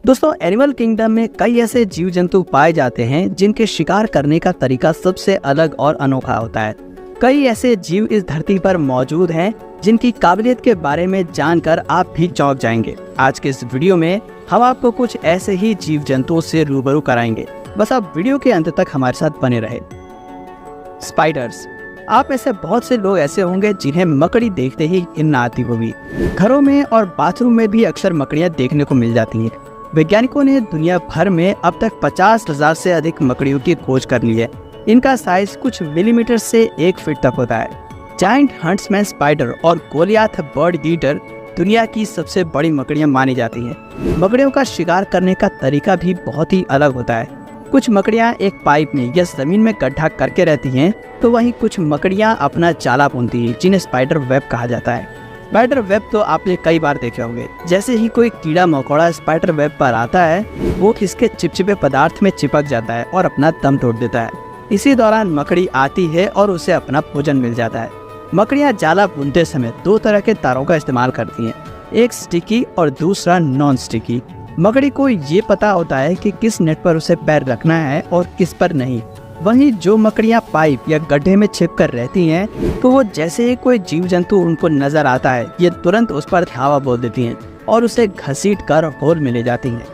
दोस्तों, animal kingdom में कई ऐसे जीव जंतु पाए जाते हैं जिनके शिकार करने का तरीका सबसे अलग और अनोखा होता है। कई ऐसे जीव इस धरती पर मौजूद हैं जिनकी काबिलियत के बारे में जानकर आप भी चौंक जाएंगे। आज के इस वीडियो में हम आपको कुछ ऐसे ही जीव जंतुओं से रूबरू कराएंगे। बस आप वीडियो के अंत तक हमारे साथ बने रहे। स्पाइडर्स। आप में से बहुत से लोग ऐसे होंगे जिन्हें मकड़ी देखते ही घिन आती होगी। घरों में और बाथरूम में भी अक्सर मकड़ियां देखने को मिल जाती हैं। वैज्ञानिकों ने दुनिया भर में अब तक 50,000 से अधिक मकड़ियों की खोज कर ली है। इनका साइज कुछ मिलीमीटर से 1 फीट तक होता है। जायंट हंट्समैन स्पाइडर और गोलियाथ बर्ड ईटर दुनिया की सबसे बड़ी मकड़ियां मानी जाती हैं। मकड़ियों का शिकार करने का तरीका भी बहुत ही अलग होता है। कुछ मकड़ियां एक पाइप में या जमीन में गड्ढा करके रहती हैं, तो वहीं कुछ मकड़ियां अपना जाला बुनती हैं, जिन्हें स्पाइडर वेब कहा जाता है। स्पाइडर वेब तो आपने कई बार देखे होंगे। जैसे ही कोई कीड़ा मकोड़ा स्पाइडर वेब पर आता है, वो इसके चिपचिपे पदार्थ में चिपक जाता है और अपना दम तोड़ देता है। इसी दौरान मकड़ी आती है और उसे अपना भोजन मिल जाता है। मकड़ियाँ जाला बुनते समय 2 तरह के तारों का इस्तेमाल करती हैं, एक स्टिकी और दूसरा नॉन स्टिकी। मकड़ी को ये पता होता है कि किस नेट पर उसे पैर रखना है और किस पर नहीं। वहीं जो मकड़ियां पाइप या गड्ढे में छिपकर रहती हैं, तो वो जैसे ही कोई जीव जंतु उनको नजर आता है, ये तुरंत उस पर धावा बोल देती हैं और उसे घसीट कर होल में ले जाती हैं।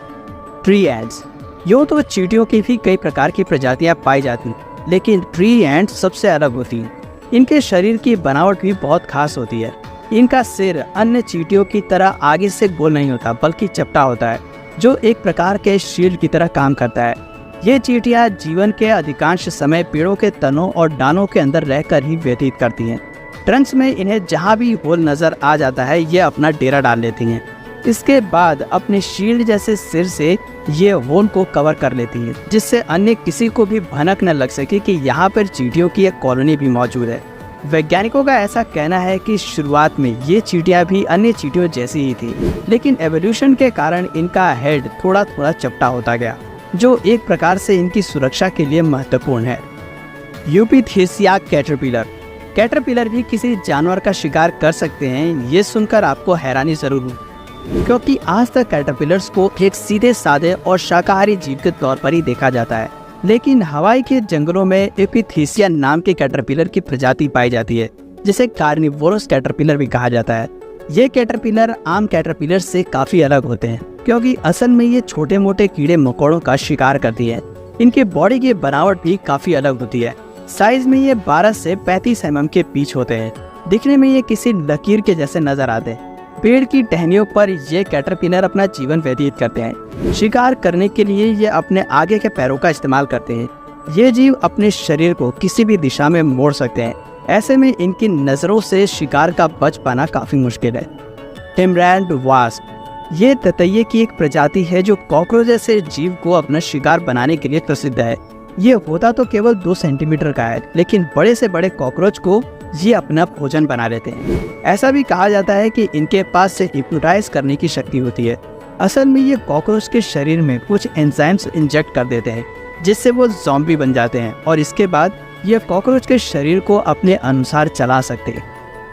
Tree ants. यूँ तो चींटियों की भी कई प्रकार की प्रजातियां पाई जाती हैं, लेकिन ट्री एंट्स सबसे अलग होती हैं। इनके शरीर की बनावट भी बहुत खास होती है। इनका सिर अन्य चींटियों की तरह आगे से गोल नहीं होता, बल्कि चपटा होता है, जो एक प्रकार के शील्ड की तरह काम करता है। ये चींटियां जीवन के अधिकांश समय पेड़ों के तनों और डालों के अंदर रहकर ही व्यतीत करती हैं। ट्रंक्स में इन्हें जहां भी होल नजर आ जाता है, ये अपना डेरा डाल लेती हैं। इसके बाद अपने शील्ड जैसे सिर से ये होल को कवर कर लेती हैं, जिससे अन्य किसी को भी भनक न लग सके कि यहाँ पर चींटियों की एक कॉलोनी भी मौजूद है। वैज्ञानिकों का ऐसा कहना है कि शुरुआत में ये चींटियां भी अन्य चींटियों जैसी ही थी, लेकिन एवोल्यूशन के कारण इनका हेड थोड़ा थोड़ा चपटा होता गया, जो एक प्रकार से इनकी सुरक्षा के लिए महत्वपूर्ण है। यूपिथेसिया कैटरपिलर। कैटरपिलर भी किसी जानवर का शिकार कर सकते हैं, ये सुनकर आपको हैरानी जरूर हुई, क्योंकि आज तक कैटरपिलर्स को एक सीधे साधे और शाकाहारी जीव के तौर पर ही देखा जाता है। लेकिन हवाई के जंगलों में यूपिथेसिया नाम के कैटरपिलर की प्रजाति पाई जाती है, जिसे कार्निवोरस कैटरपिलर भी कहा जाता है। ये कैटरपिलर आम कैटरपिलर से काफी अलग होते हैं, क्योंकि असल में ये छोटे मोटे कीड़े मकोड़ों का शिकार करती है। इनके बॉडी की बनावट भी काफी अलग होती है। साइज में ये 12 से 35 mm के बीच होते हैं। दिखने में ये किसी लकीर के जैसे नजर आते हैं। पेड़ की टहनियों पर ये कैटरपिलर अपना जीवन व्यतीत करते हैं। शिकार करने के लिए ये अपने आगे के पैरों का इस्तेमाल करते हैं। ये जीव अपने शरीर को किसी भी दिशा में मोड़ सकते हैं। ऐसे में इनकी नजरों से शिकार का बच पाना काफी मुश्किल है। टिमरैंड वास्प। ये ततैये की एक प्रजाति है जो कॉकरोच जैसे जीव को अपना शिकार बनाने के लिए प्रसिद्ध है। ये होता तो केवल 2 सेंटीमीटर का है, लेकिन बड़े से बड़े कॉकरोच को ये अपना भोजन बना लेते हैं। ऐसा भी कहा जाता है कि इनके पास से हिप्नोटाइज करने की शक्ति होती है। असल में ये कॉकरोच के शरीर में कुछ एंजाइम्स इंजेक्ट कर देते हैं, जिससे वो ज़ॉम्बी बन जाते हैं और इसके बाद ये कॉकरोच के शरीर को अपने अनुसार चला सकते हैं।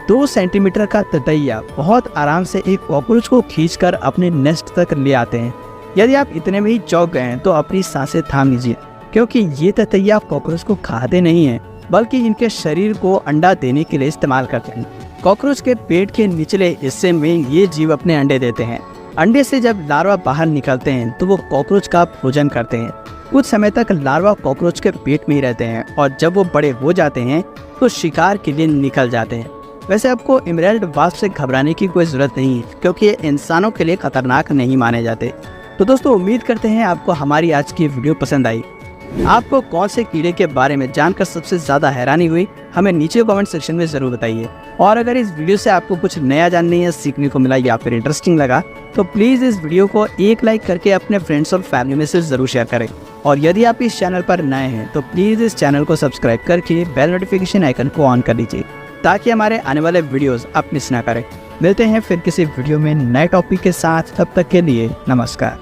2 सेंटीमीटर का ततैया बहुत आराम से एक कॉकरोच को खींचकर अपने नेस्ट तक ले आते हैं। यदि आप इतने में ही चौंक गए हैं, तो अपनी सांसें थाम लीजिए, क्योंकि ये ततैया कॉकरोच को खाते नहीं हैं, बल्कि इनके शरीर को अंडा देने के लिए इस्तेमाल करते हैं। कॉकरोच के पेट के निचले हिस्से में ये जीव अपने अंडे देते हैं। अंडे से जब लार्वा बाहर निकलते हैं, तो वो कॉकरोच का भोजन करते हैं। कुछ समय तक लार्वा कॉकरोच के पेट में ही रहते हैं और जब वो बड़े हो जाते हैं, तो शिकार के लिए निकल जाते हैं। वैसे आपको एमरल्ड वास्प से घबराने की कोई ज़रूरत नहीं है, क्योंकि ये इंसानों के लिए खतरनाक नहीं माने जाते। तो दोस्तों, उम्मीद करते हैं आपको हमारी आज की वीडियो पसंद आई। आपको कौन से कीड़े के बारे में जानकर सबसे ज़्यादा हैरानी हुई, हमें नीचे कमेंट सेक्शन में ज़रूर बताइए। और अगर इस वीडियो से आपको कुछ नया जानने या सीखने को मिला या फिर इंटरेस्टिंग लगा, तो प्लीज़ इस वीडियो को एक लाइक करके अपने फ्रेंड्स और फैमिली में से ज़रूर शेयर करें। और यदि आप इस चैनल पर नए हैं, तो प्लीज़ इस चैनल को सब्सक्राइब करके बेल नोटिफिकेशन आइकन को ऑन कर लीजिए, ताकि हमारे आने वाले वीडियोज़ आप मिस ना करें। मिलते हैं फिर किसी वीडियो में नए टॉपिक के साथ। तब तक के लिए नमस्कार।